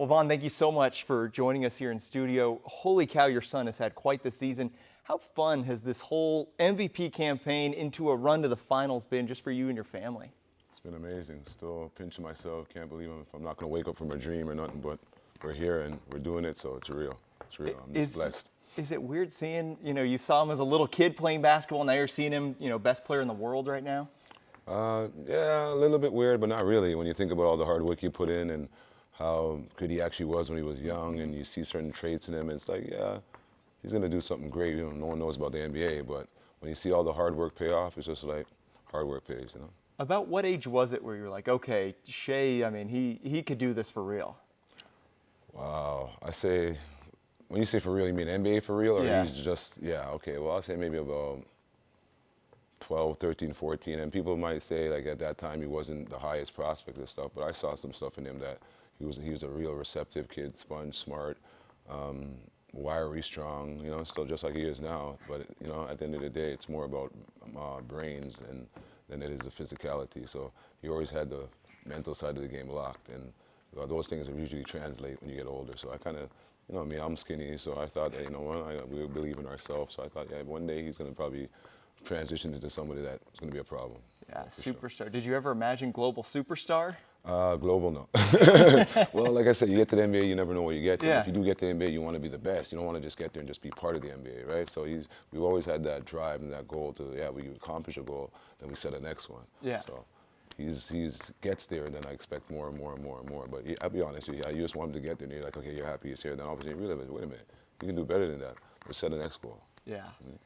Well, Vaughan, thank you so much for joining us here in studio. Holy cow, your son has had quite the season. How fun has this whole MVP campaign into a run to the finals been just for you and your family? It's been amazing. Still pinching myself. Can't believe I'm not going to wake up from a dream or nothing, but we're here and we're doing it, so it's real. It's real. I'm just blessed. Is it weird seeing, you saw him as a little kid playing basketball, now you're seeing him, best player in the world right now? Yeah, a little bit weird, but not really. When you think about all the hard work you put in and how good he actually was when he was young, and you see certain traits in him, and it's like, yeah, he's going to do something great. No one knows about the NBA, but when you see all the hard work pay off, it's just like hard work pays, About what age was it where you were like, okay, Shai, he could do this for real? Wow. I say, when you say for real, you mean NBA for real? Or Yeah. he's just, yeah, okay. Well, I'll say maybe about 12, 13, 14. And people might say, like, at that time, he wasn't the highest prospect and stuff, but I saw some stuff in him that he was a real receptive kid, sponge, smart, wiry, strong, still just like he is now. But, at the end of the day, it's more about brains than it is the physicality. So he always had the mental side of the game locked. And those things usually translate when you get older. So I kind of, I'm skinny, so I thought that, we believe in ourselves. So I thought, yeah, one day he's going to probably transition into somebody that's going to be a problem. Yeah, superstar. Sure. Did you ever imagine global superstar? Global, no. Well, like I said, you get to the NBA, you never know what you get to. Yeah. If you do get to the NBA, you want to be the best. You don't want to just get there and just be part of the NBA, right? So we've always had that drive and that goal to, we accomplish a goal, then we set the next one. Yeah. So he's gets there, and then I expect more and more and more and more. But I'll be honest with you, you just want him to get there, and you're like, okay, you're happy he's here. Then obviously you realize, wait a minute, you can do better than that. Let's set the next goal. Yeah. Mm-hmm.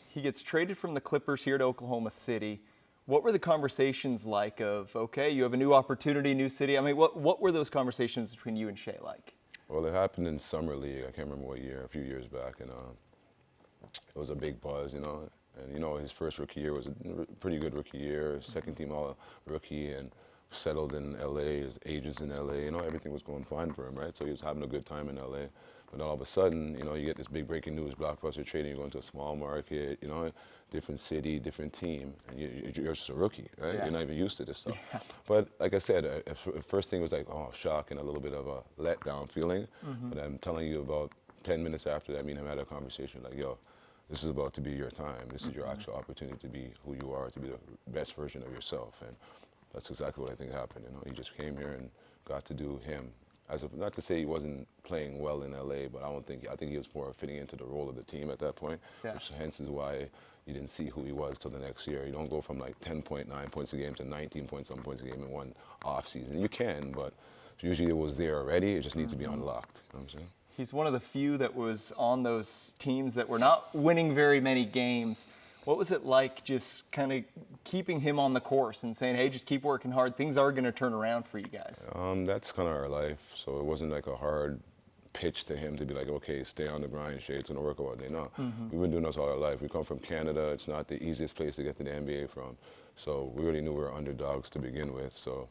He gets traded from the Clippers here to Oklahoma City. What were the conversations like of, okay, you have a new opportunity, new city? What were those conversations between you and Shai like? Well, it happened in Summer League. I can't remember what year, a few years back. And it was a big buzz, And, his first rookie year was a pretty good rookie year, second team all-rookie, and settled in L.A., his agents in L.A., everything was going fine for him, right? So he was having a good time in L.A. But all of a sudden, you get this big breaking news, blockbuster trading, you're going to a small market, different city, different team, and you're just a rookie, right? Yeah. You're not even used to this stuff. Yeah. But like I said, first thing was like, shock and a little bit of a letdown feeling. Mm-hmm. But I'm telling you, about 10 minutes after that, me and him had a conversation like, yo, this is about to be your time. This is your actual opportunity to be who you are, to be the best version of yourself. And that's exactly what I think happened. He just came here and got to do him. Not to say he wasn't playing well in LA, but I think he was more fitting into the role of the team at that point, yeah. Which hence is why you didn't see who he was till the next year. You don't go from like 10.9 points a game to 19 points a game in one off season. You can, but usually it was there already. It just needs to be unlocked. You know what I'm saying? He's one of the few that was on those teams that were not winning very many games. What was it like just kind of keeping him on the course and saying, hey, just keep working hard. Things are going to turn around for you guys? That's kind of our life. So it wasn't like a hard pitch to him to be like, okay, stay on the grind, Shai, it's going to work all day. No, We've been doing this all our life. We come from Canada. It's not the easiest place to get to the NBA from. So we already knew we were underdogs to begin with. So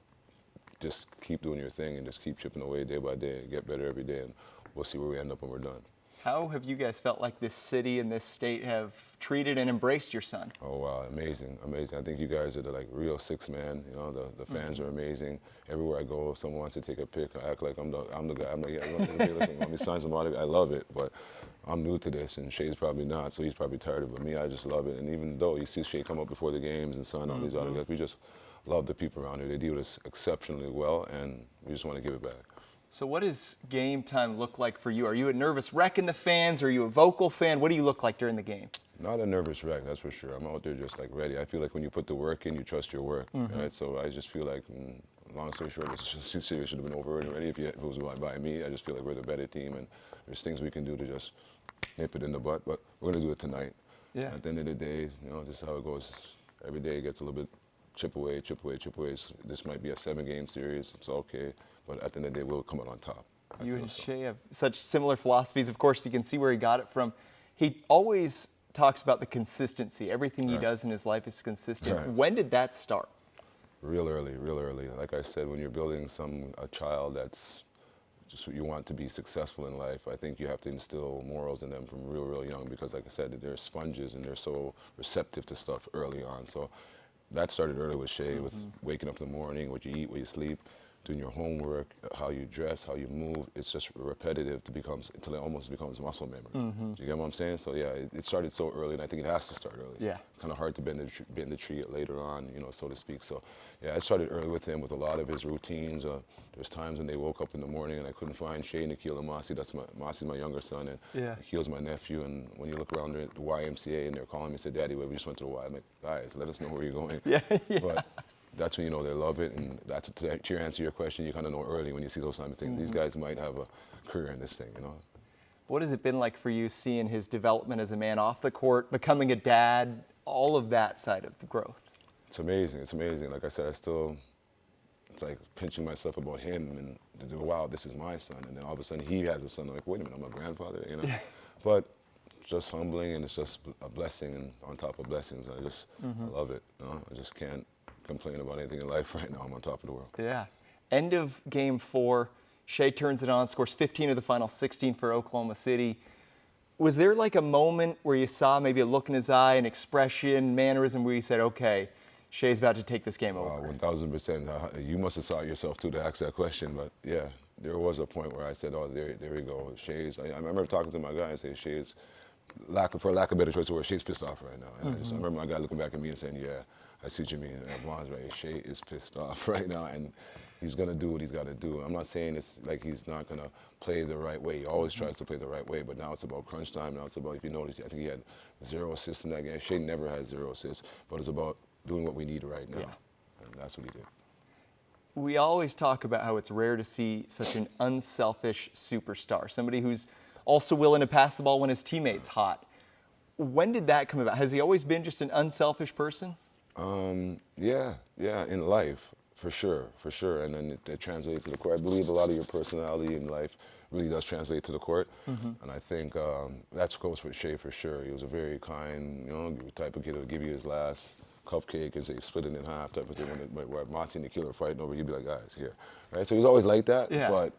just keep doing your thing and just keep chipping away day by day, get better every day, and we'll see where we end up when we're done. How have you guys felt like this city and this state have treated and embraced your son? Oh, wow, amazing, amazing. I think you guys are the real six man. The fans are amazing. Everywhere I go, if someone wants to take a pic, I act like I'm the guy. I'm like, yeah, let me sign some autograph. I love it, but I'm new to this, and Shai's probably not, so he's probably tired of it. But me, I just love it. And even though you see Shai come up before the games and sign all these autographs, we just love the people around here. They deal with us exceptionally well, and we just want to give it back. So what does game time look like for you? Are you a nervous wreck in the fans? Are you a vocal fan? What do you look like during the game? Not a nervous wreck, that's for sure. I'm out there just ready. I feel like when you put the work in, you trust your work, right? So I just feel like, long story short, this series should have been over already. If it was by me, I just feel like we're the better team, and there's things we can do to just nip it in the butt. But we're going to do it tonight. Yeah. At the end of the day, this is how it goes. Every day it gets a little bit chip away. This might be a 7-game series. It's okay. But at the end of the day, we'll come out on top. You and Shai have such similar philosophies. Of course, you can see where he got it from. He always talks about the consistency. Everything he does in his life is consistent. Right. When did that start? Real early. Like I said, when you're building a child that's just you want to be successful in life, I think you have to instill morals in them from real young, because like I said, they're sponges and they're so receptive to stuff early on. So that started early with Shai, with waking up in the morning, what you eat, what you sleep. doing your homework, how you dress, how you move. It's just repetitive until it almost becomes muscle memory. Do you get what I'm saying? So yeah, it started so early, and I think it has to start early. Yeah. Kind of hard to bend the tree later on, so to speak. So yeah, I started early with him with a lot of his routines. There's times when they woke up in the morning and I couldn't find Shai, Nikhil, and Masi. Masi's my younger son, and Nikhil's my nephew. And when you look around the YMCA and they're calling me and say, "Daddy, we just went to the Y." I'm like, guys, let us know where you're going. Yeah. But that's when they love it, and that's to answer your question. You kind of know early when you see those kind of things. These guys might have a career in this thing, What has it been like for you seeing his development as a man off the court, becoming a dad, all of that side of the growth? It's amazing. It's amazing. Like I said, it's like pinching myself about him and wow, this is my son. And then all of a sudden he has a son. I'm like, wait a minute, I'm a grandfather, Yeah. But it's just humbling, and it's just a blessing, and on top of blessings. I love it. I just can't complain about anything in life right now. I'm on top of the world. Yeah. End of game 4, Shai turns it on, scores 15 of the final 16 for Oklahoma City. Was there like a moment where you saw maybe a look in his eye, an expression, mannerism where you said, okay, Shai's about to take this game over? 1,000%. You must have saw it yourself too to ask that question, but yeah, there was a point where I said, oh, there we go. I remember talking to my guy and saying, Shai's, for lack of a better choice of words, Shai's pissed off right now. And I remember my guy looking back at me and saying, yeah, I see what you mean. Vaughan's right. Shai is pissed off right now, and he's going to do what he's got to do. I'm not saying it's like he's not going to play the right way. He always tries to play the right way, but now it's about crunch time. Now it's about, if you notice, I think he had 0 assists in that game. Shai never had 0 assists, but it's about doing what we need right now. Yeah. And that's what he did. We always talk about how it's rare to see such an unselfish superstar, somebody who's also willing to pass the ball when his teammate's hot. When did that come about? Has he always been just an unselfish person? Yeah, in life, for sure. And then it translates to the court. I believe a lot of your personality in life really does translate to the court. And I think that goes for Shai for sure. He was a very kind, type of kid who would give you his last cupcake and say split it in half type of thing. Where Masi and Nikhil are fighting over, he'd be like, guys, here. Right? So he was always like that, but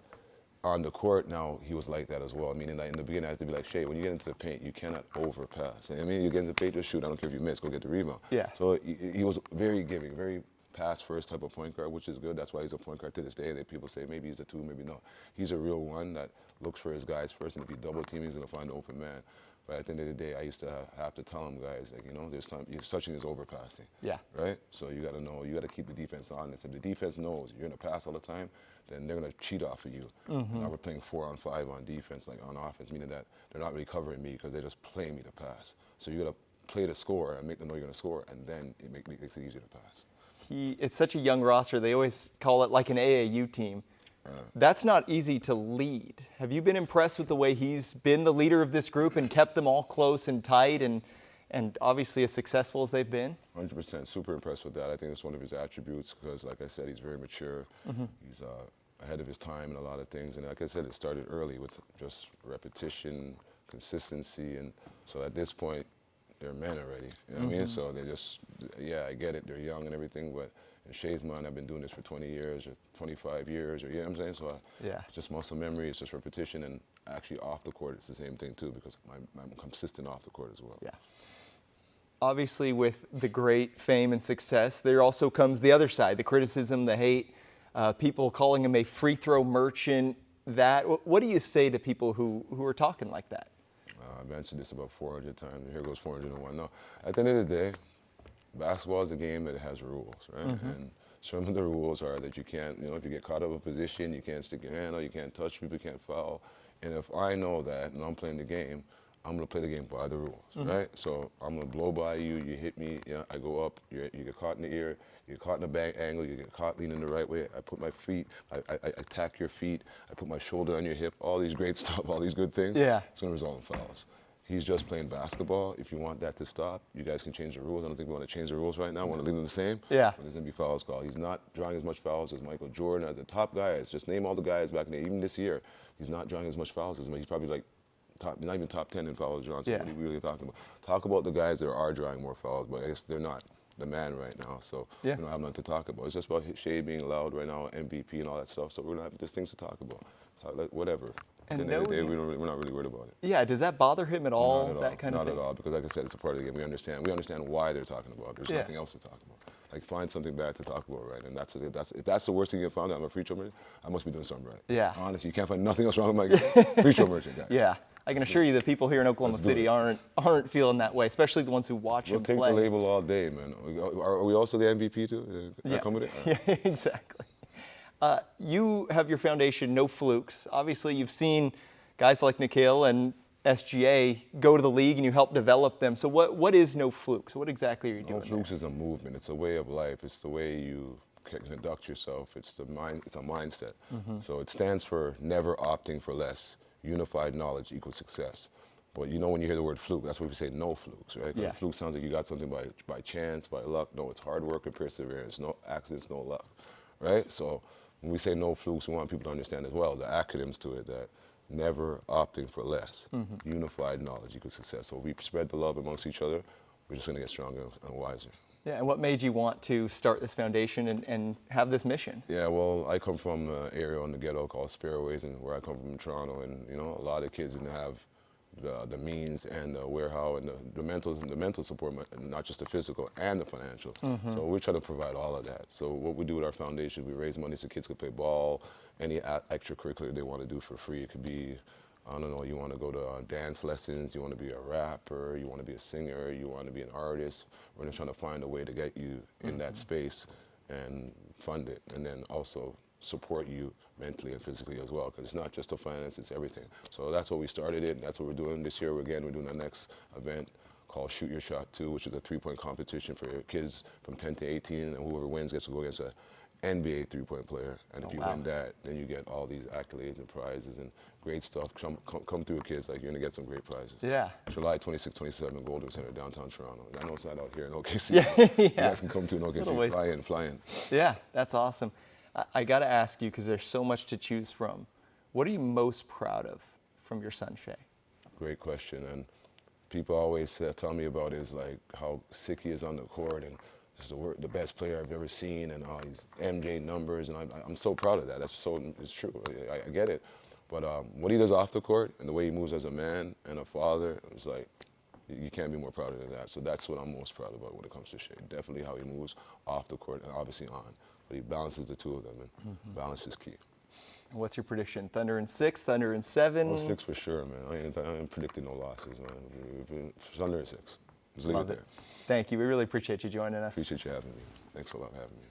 on the court now, he was like that as well. Meaning that in the beginning, I had to be like, Shai, when you get into the paint, you cannot overpass. I mean, you get into the paint, just shoot. I don't care if you miss, go get the rebound. Yeah. So he was very giving, very pass-first type of point guard, which is good. That's why he's a point guard to this day. That people say maybe he's a 2, maybe no. He's a real one that looks for his guys first, and if he double team, he's going to find an open man. But at the end of the day, I used to have to tell him, guys, like, there's time, such thing as overpassing. Yeah. Right? So you got to know, you got to keep the defense honest. If the defense knows you're going to pass all the time, then they're going to cheat off of you. Now we're playing 4-on-5 on defense, like on offense, meaning that they're not really covering me because they're just playing me to pass. So you got to play to score and make them know you're going to score, and then it makes it easier to pass. It's such a young roster. They always call it like an AAU team. That's not easy to lead. Have you been impressed with the way he's been the leader of this group and kept them all close and tight and obviously as successful as they've been? 100%, super impressed with that. I think it's one of his attributes because, like I said, he's very mature. He's ahead of his time in a lot of things. And like I said, it started early with just repetition, consistency. And so at this point, they're men already. You know what I mean? So they just, I get it. They're young and everything, but in Shai's mind, I've been doing this for 20 years or 25 years, or you know what I'm saying? So it's just muscle memory, it's just repetition, and actually off the court, it's the same thing too, because I'm consistent off the court as well. Yeah. Obviously, with the great fame and success, there also comes the other side, the criticism, the hate, people calling him a free throw merchant. What do you say to people who are talking like that? I've answered this about 400 times, and here goes 401. No, at the end of the day, basketball is a game that has rules, right? And some of the rules are that you can't, if you get caught up in a position, you can't stick your hand out, you can't touch people, you can't foul. And if I know that and I'm playing the game, I'm going to play the game by the rules, right? So I'm going to blow by you, you hit me, I go up, you get caught in the ear, you get caught in the back angle, you get caught leaning the right way, I put my feet, I attack your feet, I put my shoulder on your hip, all these great stuff, all these good things. It's going to result in fouls. He's just playing basketball. If you want that to stop, you guys can change the rules. I don't think we want to change the rules right now. I want to leave them the same. But there's going to be fouls called. He's not drawing as much fouls as Michael Jordan, as the top guys. Just name all the guys back in there. Even this year, he's not drawing as much fouls as him. He's probably like not even top 10 in fouls drawn. So what are we really talking about? Talk about the guys that are drawing more fouls, but I guess they're not the man right now. So we don't have nothing to talk about. It's just about Shai being allowed right now, MVP and all that stuff. So we're going to have just things to talk about. Whatever. At the end of the day, we're not really worried about it. Yeah, does that bother him at all? Not at all, because like I said, it's a part of the game. We understand why they're talking about it. There's nothing else to talk about. like find something bad to talk about, right? And if that's the worst thing you found out, I'm a free throw merchant, I must be doing something right. Yeah. Honestly, you can't find nothing else wrong with my game. Free throw merchant, guys. Yeah. I can assure you the people here in Oklahoma City aren't feeling that way, especially the ones who watch We'll him take play. the label all day, man. Are we also the MVP too? Can I come with it? Yeah, exactly. You have your foundation, No Flukes. Obviously, you've seen guys like Nikhil and SGA go to the league, and you help develop them. So what is No Flukes? What exactly are you doing? No Flukes is a movement. It's a way of life. It's the way you can conduct yourself. It's a mindset. So it stands for never opting for less. Unified knowledge equals success. But you know when you hear the word fluke, that's why we say no flukes, right? 'Cause Yeah. a fluke sounds like you got something by chance, by luck. No, it's hard work and perseverance. No accidents, no luck, right? So when we say no flukes, we want people to understand as well the acronyms to it, that never opting for less. Unified knowledge equals success. So if we spread the love amongst each other, we're just going to get stronger and wiser. Yeah, and what made you want to start this foundation and have this mission? Yeah, well, I come from an area in the ghetto called Sparrowways, and where I come from in Toronto, and you know, a lot of kids didn't have the means and the wherewithal and the mental support, not just the physical and the financial. So we're trying to provide all of that. So what we do with our foundation, we raise money so kids can play ball, any extracurricular they want to do for free. It could be, I don't know, you want to go to dance lessons, you want to be a rapper, you want to be a singer, you want to be an artist. We're just trying to find a way to get you in that space and fund it, and then also support you mentally and physically as well, because it's not just the finance, it's everything. So that's what we started it, and that's what we're doing this year. Again, we're doing our next event called Shoot Your Shot 2, which is a 3-point competition for kids from 10 to 18, and whoever wins gets to go against a NBA 3-point player. And if you win that, then you get all these accolades and prizes and great stuff. Come through, kids. Like, you're going to get some great prizes. Yeah. July 26, 27, Golden Center, downtown Toronto. I know it's not out here in OKC. Yeah. You guys can come to in OKC. Fly in. Yeah, that's awesome. I got to ask you, because there's so much to choose from, what are you most proud of from your son, Shai? Great question. And people always tell me about is like how sick he is on the court, and this is the best player I've ever seen, and all these MJ numbers, and I'm so proud of that. It's true. I get it. But what he does off the court and the way he moves as a man and a father, it's like, you can't be more proud than that. So that's what I'm most proud about when it comes to Shai. Definitely how he moves off the court and obviously on. But he balances the two of them, and balance is key. And what's your prediction? Thunder in 6, Thunder in 7? Oh, 6 for sure, man. I ain't predicting no losses, man. Thunder in 6. Just leave it there. Thank you. We really appreciate you joining us. Appreciate you having me. Thanks a lot for having me.